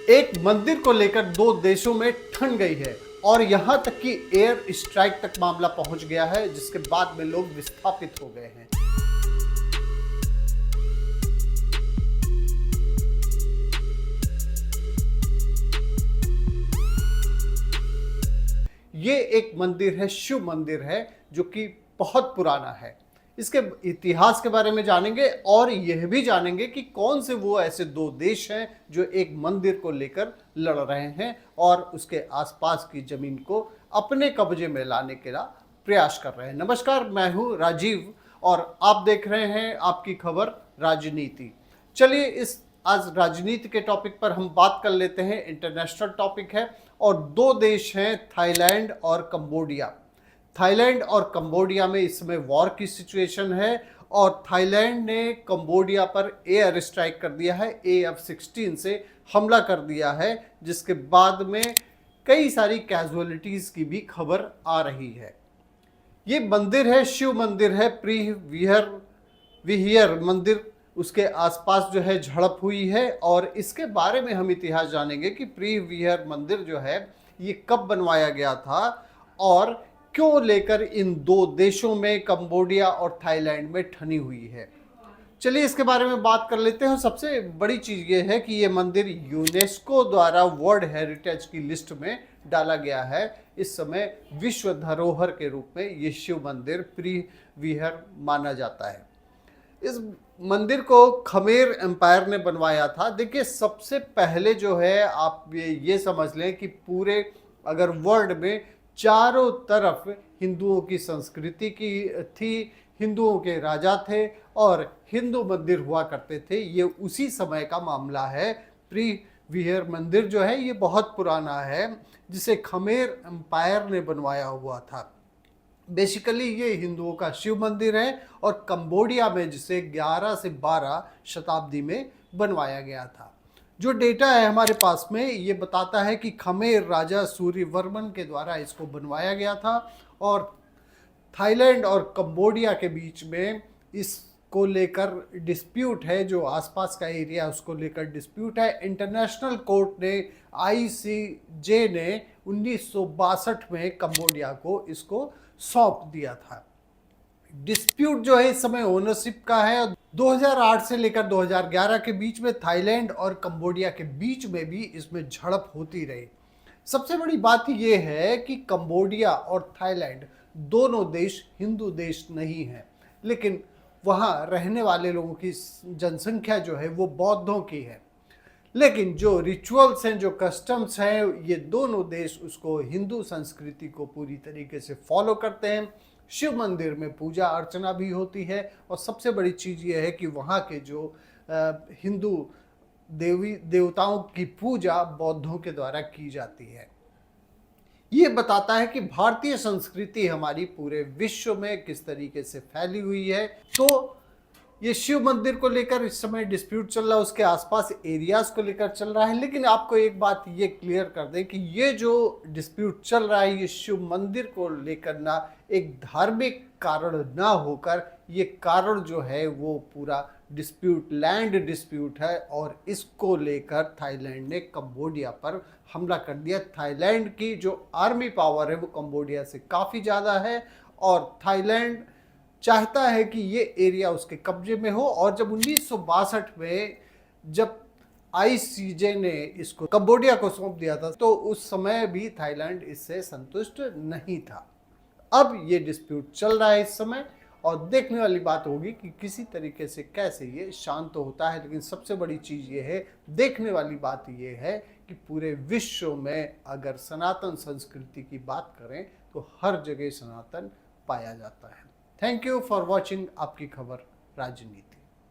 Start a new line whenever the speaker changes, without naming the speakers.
एक मंदिर को लेकर दो देशों में ठन गई है और यहां तक कि एयर स्ट्राइक तक मामला पहुंच गया है, जिसके बाद में लोग विस्थापित हो गए हैं। ये एक मंदिर है, शिव मंदिर है, जो कि बहुत पुराना है। इसके इतिहास के बारे में जानेंगे और यह भी जानेंगे कि कौन से वो ऐसे दो देश हैं जो एक मंदिर को लेकर लड़ रहे हैं और उसके आसपास की जमीन को अपने कब्जे में लाने के लिए प्रयास कर रहे हैं। नमस्कार, मैं हूं राजीव और आप देख रहे हैं आपकी खबर राजनीति। चलिए इस आज राजनीति के टॉपिक पर हम बात कर लेते हैं। इंटरनेशनल टॉपिक है और दो देश हैं, थाईलैंड और कंबोडिया। थाईलैंड और कंबोडिया में इस समय वॉर की सिचुएशन है और थाईलैंड ने कंबोडिया पर एयर स्ट्राइक कर दिया है, AF-16 से हमला कर दिया है, जिसके बाद में कई सारी कैजुअलिटीज की भी खबर आ रही है। ये मंदिर है, शिव मंदिर है, विहियर मंदिर, उसके आसपास जो है झड़प हुई है और इसके बारे में हम इतिहास जानेंगे कि विहियर मंदिर जो है ये कब बनवाया गया था और क्यों लेकर इन दो देशों में, कंबोडिया और थाईलैंड में ठनी हुई है। चलिए इसके बारे में बात कर लेते हैं। सबसे बड़ी चीज़ ये है कि ये मंदिर यूनेस्को द्वारा वर्ल्ड हेरिटेज की लिस्ट में डाला गया है। इस समय विश्व धरोहर के रूप में ये शिव मंदिर विहियर माना जाता है। इस मंदिर को खमेर एम्पायर ने बनवाया था। देखिए, सबसे पहले जो है आप ये समझ लें कि पूरे अगर वर्ल्ड में चारों तरफ हिंदुओं की संस्कृति की थी, हिंदुओं के राजा थे और हिंदू मंदिर हुआ करते थे। ये उसी समय का मामला है। विहियर मंदिर जो है ये बहुत पुराना है, जिसे खमेर एम्पायर ने बनवाया हुआ था। बेसिकली ये हिंदुओं का शिव मंदिर है और कंबोडिया में जिसे 11 से 12 शताब्दी में बनवाया गया था। जो डेटा है हमारे पास में ये बताता है कि खमेर राजा सूर्यवर्मन के द्वारा इसको बनवाया गया था और थाईलैंड और कंबोडिया के बीच में इसको लेकर डिस्प्यूट है। जो आसपास का एरिया उसको लेकर डिस्प्यूट है। इंटरनेशनल कोर्ट ने, ICJ ने 1962 में कंबोडिया को इसको सौंप दिया था। डिस्प्यूट जो है इस समय ओनरशिप का है। 2008 से लेकर 2011 के बीच में थाईलैंड और कंबोडिया के बीच में भी इसमें झड़प होती रही। सबसे बड़ी बात ये है कि कंबोडिया और थाईलैंड दोनों देश हिंदू देश नहीं हैं, लेकिन वहाँ रहने वाले लोगों की जनसंख्या जो है वो बौद्धों की है। लेकिन जो रिचुअल्स हैं, जो कस्टम्स हैं, ये दोनों देश उसको हिंदू संस्कृति को पूरी तरीके से फॉलो करते हैं। शिव मंदिर में पूजा अर्चना भी होती है और सबसे बड़ी चीज़ ये है कि वहाँ के जो हिंदू देवी देवताओं की पूजा बौद्धों के द्वारा की जाती है। ये बताता है कि भारतीय संस्कृति हमारी पूरे विश्व में किस तरीके से फैली हुई है। तो ये शिव मंदिर को लेकर इस समय डिस्प्यूट चल रहा है, उसके आसपास एरियाज को लेकर चल रहा है। लेकिन आपको एक बात ये क्लियर कर दें कि ये जो डिस्प्यूट चल रहा है ये शिव मंदिर को लेकर ना एक धार्मिक कारण ना होकर ये कारण जो है वो पूरा डिस्प्यूट लैंड डिस्प्यूट है और इसको लेकर थाईलैंड ने कंबोडिया पर हमला कर दिया। थाईलैंड की जो आर्मी पावर है वो कंबोडिया से काफ़ी ज़्यादा है और थाईलैंड चाहता है कि ये एरिया उसके कब्जे में हो। और जब 1962 में जब ICJ ने इसको कंबोडिया को सौंप दिया था तो उस समय भी थाईलैंड इससे संतुष्ट नहीं था। अब ये डिस्प्यूट चल रहा है इस समय और देखने वाली बात होगी कि किसी तरीके से कैसे ये शांत होता है। लेकिन सबसे बड़ी चीज़ ये है, देखने वाली बात ये है कि पूरे विश्व में अगर सनातन संस्कृति की बात करें तो हर जगह सनातन पाया जाता है। थैंक यू फॉर वॉचिंग आपकी खबर राजनीति।